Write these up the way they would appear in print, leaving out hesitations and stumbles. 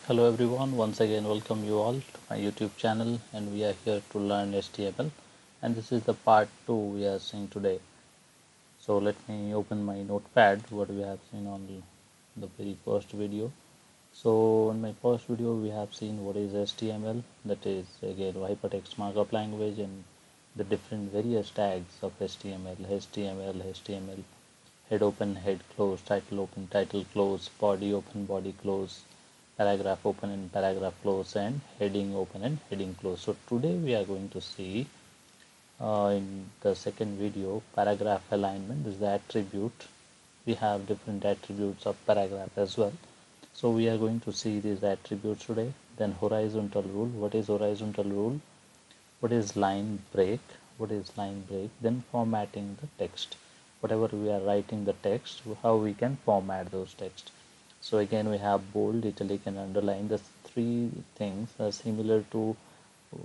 Hello everyone, once again welcome you all to my YouTube channel, and we are here to learn HTML, and this is the part 2 we are seeing today. So let me open my notepad what we have seen on the very first video. So in my first video we have seen what is HTML, that is again hypertext markup language, and the different various tags of HTML, head open, head close, title open, title close, body open, body close, paragraph open and paragraph close, and heading open and heading close. So today we are going to see in the second video paragraph alignment. This is the attribute. We have different attributes of paragraph as well. So we are going to see these attributes today. Then horizontal rule. What is horizontal rule? What is line break? What is line break? Then formatting the text. Whatever we are writing the text, how we can format those text. So again we have bold, italic and underline. The three things are similar to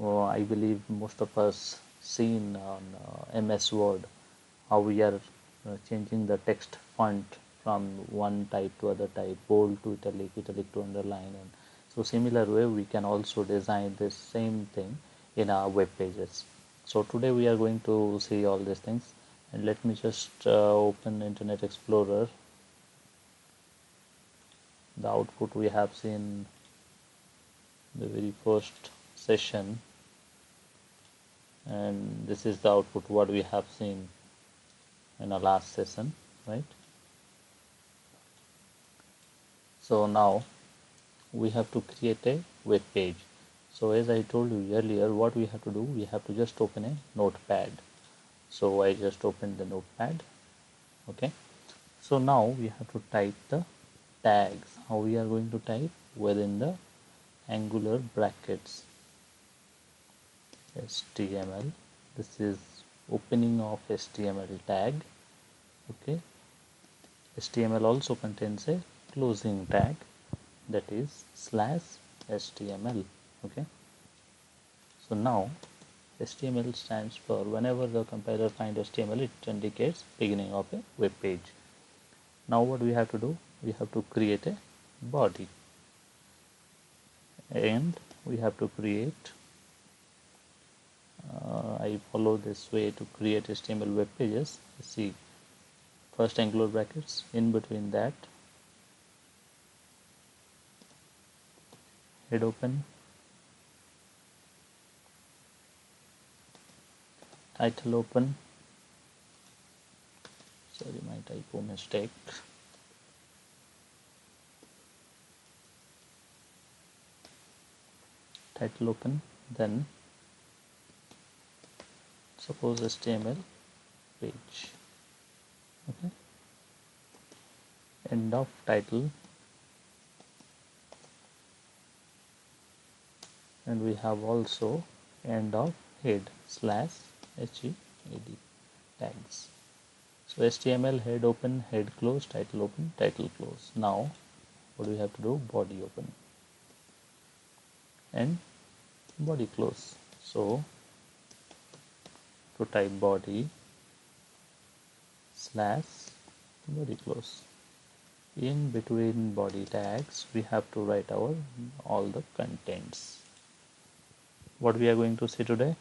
I believe most of us seen on MS Word, how we are changing the text font from one type to other type, bold to italic, italic to underline, and so similar way we can also design this same thing in our web pages. So today we are going to see all these things, and let me just open Internet Explorer. The output we have seen the very first session, and this is the output what we have seen in our last session, right? So now we have to create a web page. So as I told you earlier, what we have to do, we have to just open a notepad. So I just opened the notepad. Okay, so now we have to type the tags. How we are going to type? Within the angular brackets HTML. This is opening of HTML tag. Okay, HTML also contains a closing tag, that is /HTML. Okay, so now HTML stands for, whenever the compiler finds HTML, it indicates beginning of a web page. Now what we have to do, we have to create a body, and we have to create I follow this way to create HTML web pages. See, first angular brackets, in between that head open, title open, sorry my typo mistake, title open, then suppose HTML page. Okay, end of title, and we have also end of head /HEAD tags. So HTML head open, head close, title open, title close. Now what do we have to do? Body open and body close. So to type body /body close. In between body tags we have to write our all the contents. What we are going to see today?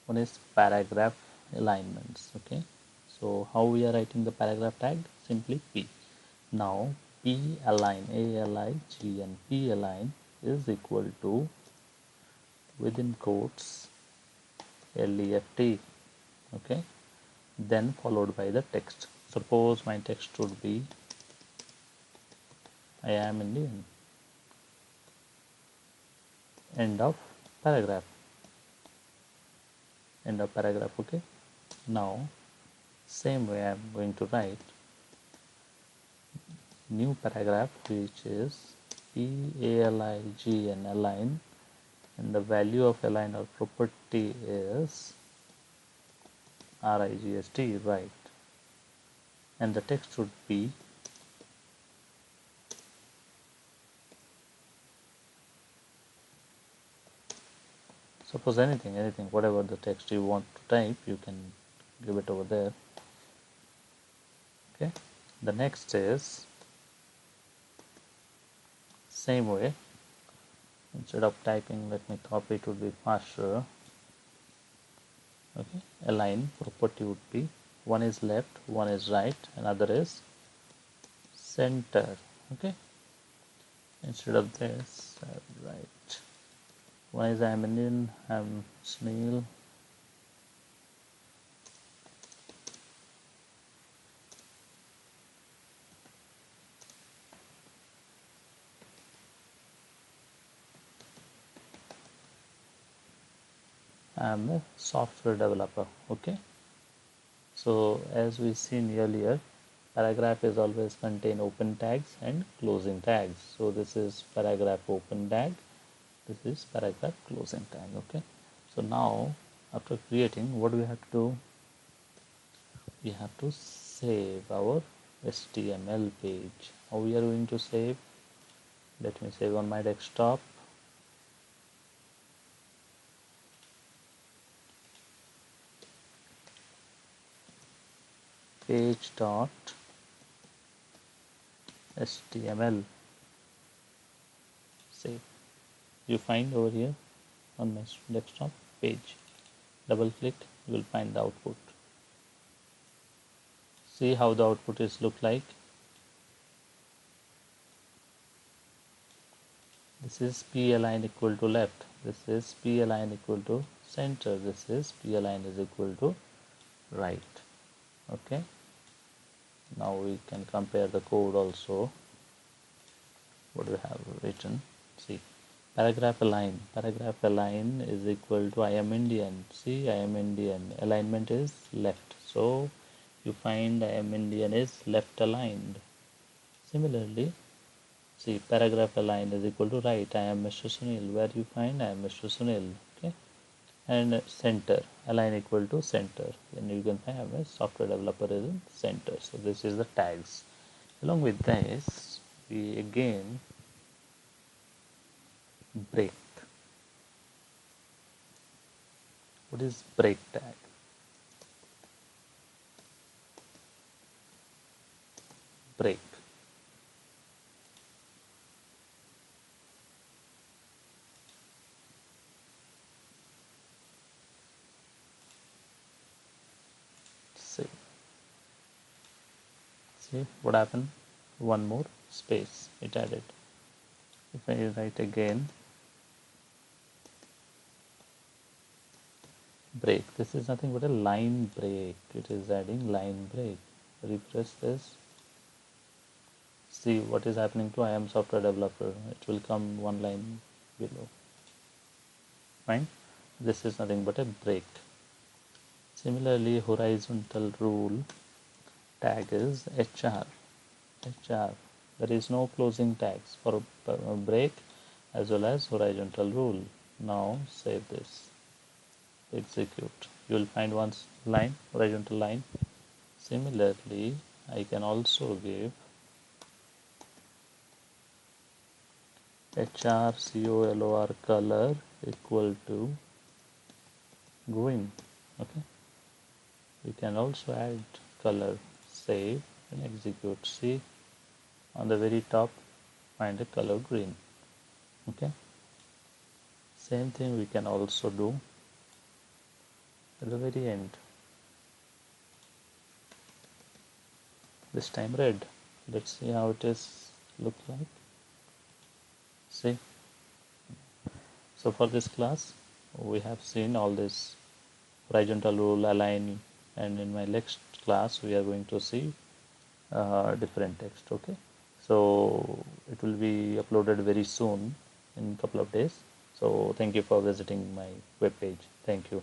One is paragraph alignments. Okay, so how we are writing the paragraph tag? Simply P. Now P align, ALIGN, P align is equal to, within quotes, LEFT. Okay, then followed by the text. Suppose my text should be I am Indian. End of paragraph. End of paragraph. Okay, now same way I am going to write new paragraph, which is PALIGN, align, and the value of align or property is RIGST, right, and the text should be suppose anything, whatever the text you want to type, you can give it over there. Okay, the next is same way, instead of typing, let me copy, it would be faster. Okay, align property would be one is left, one is right, another is center. Okay, instead of this, right, one is I'm Indian, I'm Snail, I'm a software developer. Okay, so as we seen earlier, paragraph is always contain open tags and closing tags. So this is paragraph open tag, this is paragraph closing tag. Okay, so now after creating, what do we have to do? We have to save our HTML page. How we are going to save? Let me save on my desktop. Page dot html, save. You find over here on my desktop page. Double click, you will find the output. See how the output is look like. This is p align equal to left. This is p align equal to center. This is p align is equal to right. Okay. Now we can compare the code also. What we have written? See, paragraph align. Paragraph align is equal to I am Indian. See, I am Indian. Alignment is left. So you find I am Indian is left aligned. Similarly, see, paragraph align is equal to right. I am Mr. Sunil. Where you find I am Mr. Sunil. Okay, and center align equal to center. And you can find a software developer is in center. So this is the tags. Along with this, we again break. What is break tag? Break. See what happened? One more space it added. If I write again break, this is nothing but a line break. It is adding line break. Refresh this. See what is happening to I am software developer. It will come one line below. Fine. This is nothing but a break. Similarly, horizontal rule tag is HR. HR. There is no closing tags for break as well as horizontal rule. Now save this. Execute. You will find one line, horizontal line. Similarly, I can also give HRCOLOR color equal to green. Okay. We can also add color. Save and execute. See on the very top, find a color green. Okay. Same thing we can also do at the very end. This time red. Let's see how it is look like. See. So for this class, we have seen all this horizontal rule, align, and in my next class we are going to see different text. Okay, so it will be uploaded very soon in a couple of days. So thank you for visiting my web page. Thank you.